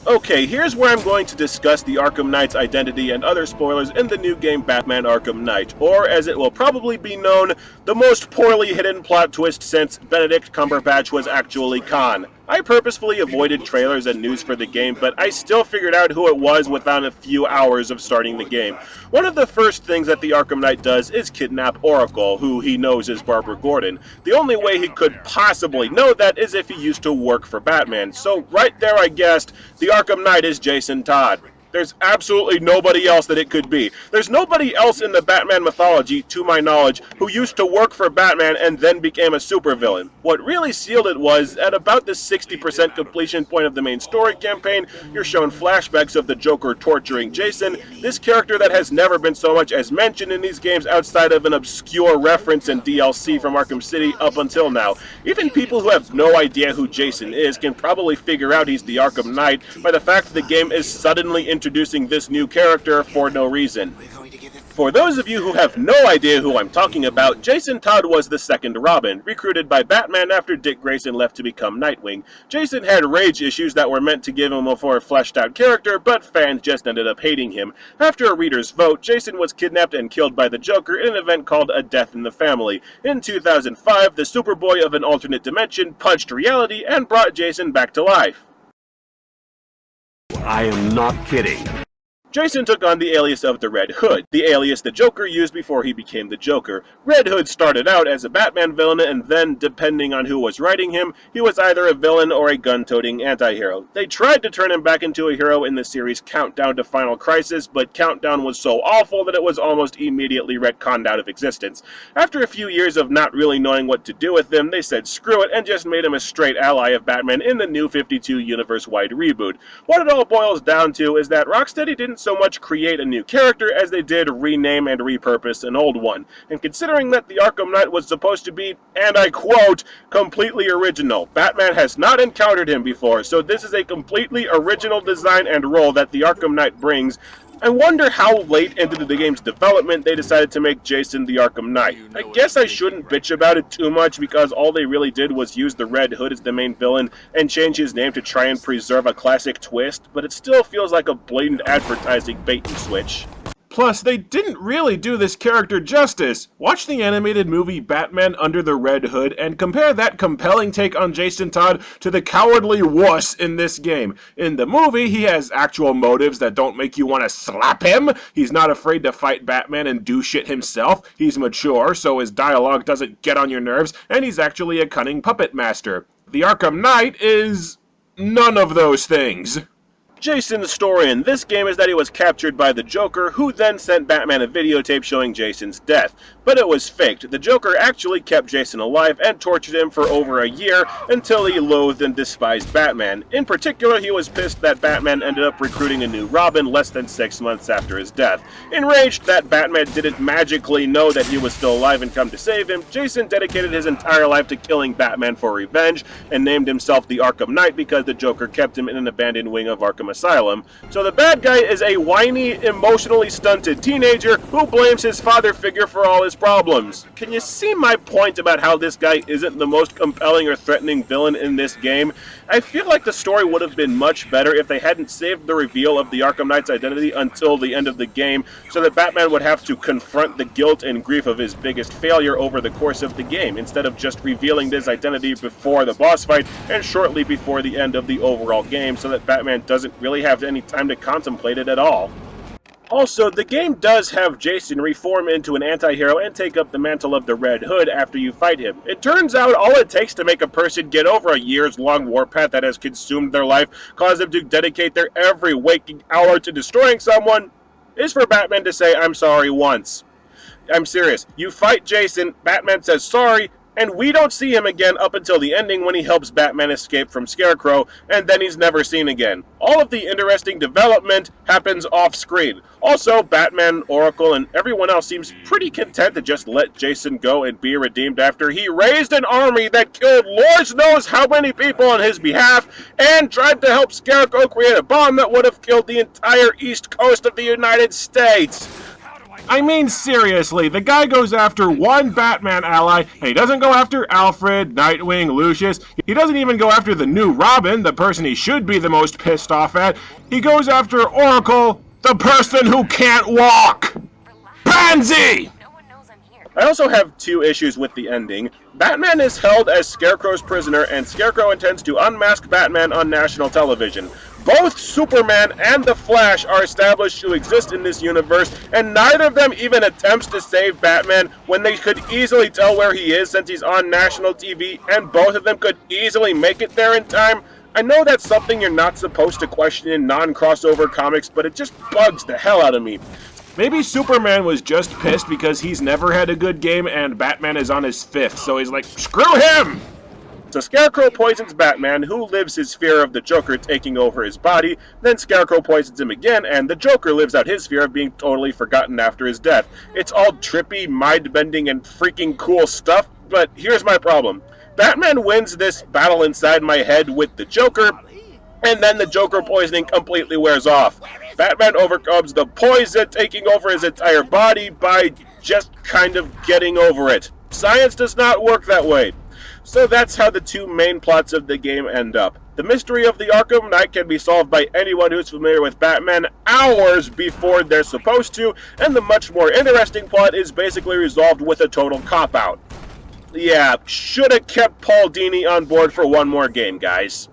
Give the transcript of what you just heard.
Okay, here's where I'm going to discuss the Arkham Knight's identity and other spoilers in the new game Batman Arkham Knight, or as it will probably be known, the most poorly hidden plot twist since Benedict Cumberbatch was actually Khan. I purposefully avoided trailers and news for the game, but I still figured out who it was within a few hours of starting the game. One of the first things that the Arkham Knight does is kidnap Oracle, who he knows is Barbara Gordon. The only way he could possibly know that is if he used to work for Batman, so right there I guessed the Arkham Knight is Jason Todd. There's absolutely nobody else that it could be. There's nobody else in the Batman mythology, to my knowledge, who used to work for Batman and then became a supervillain. What really sealed it was, at about the 60% completion point of the main story campaign, you're shown flashbacks of the Joker torturing Jason, this character that has never been so much as mentioned in these games outside of an obscure reference in DLC from Arkham City up until now. Even people who have no idea who Jason is can probably figure out he's the Arkham Knight by the fact that the game is suddenly introducing this new character for no reason. For those of you who have no idea who I'm talking about, Jason Todd was the second Robin, recruited by Batman after Dick Grayson left to become Nightwing. Jason had rage issues that were meant to give him a more fleshed out character, but fans just ended up hating him. After a reader's vote, Jason was kidnapped and killed by the Joker in an event called A Death in the Family. In 2005, the Superboy of an alternate dimension punched reality and brought Jason back to life. I am not kidding. Jason took on the alias of the Red Hood, the alias the Joker used before he became the Joker. Red Hood started out as a Batman villain, and then, depending on who was writing him, he was either a villain or a gun-toting anti-hero. They tried to turn him back into a hero in the series Countdown to Final Crisis, but Countdown was so awful that it was almost immediately retconned out of existence. After a few years of not really knowing what to do with him, they said screw it and just made him a straight ally of Batman in the New 52 universe-wide reboot. What it all boils down to is that Rocksteady didn't so much create a new character as they did rename and repurpose an old one. And considering that the Arkham Knight was supposed to be, and I quote, completely original, Batman has not encountered him before, so this is a completely original design and role that the Arkham Knight brings. I wonder how late into the game's development they decided to make Jason the Arkham Knight. I guess I shouldn't bitch about it too much because all they really did was use the Red Hood as the main villain and change his name to try and preserve a classic twist, but it still feels like a blatant advertising bait and switch. Plus, they didn't really do this character justice. Watch the animated movie Batman Under the Red Hood and compare that compelling take on Jason Todd to the cowardly wuss in this game. In the movie, he has actual motives that don't make you want to slap him. He's not afraid to fight Batman and do shit himself. He's mature, so his dialogue doesn't get on your nerves, and he's actually a cunning puppet master. The Arkham Knight is none of those things. Jason's story in this game is that he was captured by the Joker, who then sent Batman a videotape showing Jason's death. But it was faked. The Joker actually kept Jason alive and tortured him for over a year until he loathed and despised Batman. In particular, he was pissed that Batman ended up recruiting a new Robin less than 6 months after his death. Enraged that Batman didn't magically know that he was still alive and come to save him, Jason dedicated his entire life to killing Batman for revenge and named himself the Arkham Knight because the Joker kept him in an abandoned wing of Arkham Asylum. So the bad guy is a whiny, emotionally stunted teenager who blames his father figure for all his problems. Can you see my point about how this guy isn't the most compelling or threatening villain in this game? I feel like the story would have been much better if they hadn't saved the reveal of the Arkham Knight's identity until the end of the game, so that Batman would have to confront the guilt and grief of his biggest failure over the course of the game, instead of just revealing this identity before the boss fight and shortly before the end of the overall game, so that Batman doesn't really have any time to contemplate it at all. Also, the game does have Jason reform into an anti-hero and take up the mantle of the Red Hood after you fight him. It turns out all it takes to make a person get over a years-long warpath that has consumed their life, cause them to dedicate their every waking hour to destroying someone, is for Batman to say, "I'm sorry," once. I'm serious. You fight Jason, Batman says sorry, and we don't see him again up until the ending when he helps Batman escape from Scarecrow, and then he's never seen again. All of the interesting development happens off-screen. Also, Batman, Oracle, and everyone else seems pretty content to just let Jason go and be redeemed after he raised an army that killed Lord knows how many people on his behalf, and tried to help Scarecrow create a bomb that would have killed the entire east coast of the United States. I mean, seriously, the guy goes after one Batman ally, and he doesn't go after Alfred, Nightwing, Lucius. He doesn't even go after the new Robin, the person he should be the most pissed off at. He goes after Oracle, the person who can't walk! Pansy! I also have two issues with the ending. Batman is held as Scarecrow's prisoner, and Scarecrow intends to unmask Batman on national television. Both Superman and the Flash are established to exist in this universe, and neither of them even attempts to save Batman when they could easily tell where he is since he's on national TV, and both of them could easily make it there in time. I know that's something you're not supposed to question in non-crossover comics, but it just bugs the hell out of me. Maybe Superman was just pissed because he's never had a good game and Batman is on his fifth, so he's like, screw him! So Scarecrow poisons Batman, who lives his fear of the Joker taking over his body. Then Scarecrow poisons him again, and the Joker lives out his fear of being totally forgotten after his death. It's all trippy, mind-bending, and freaking cool stuff, but here's my problem. Batman wins this battle inside my head with the Joker, and then the Joker poisoning completely wears off. Batman overcomes the poison taking over his entire body by just kind of getting over it. Science does not work that way. So that's how the two main plots of the game end up. The mystery of the Arkham Knight can be solved by anyone who's familiar with Batman hours before they're supposed to, and the much more interesting plot is basically resolved with a total cop-out. Yeah, should have kept Paul Dini on board for one more game, guys.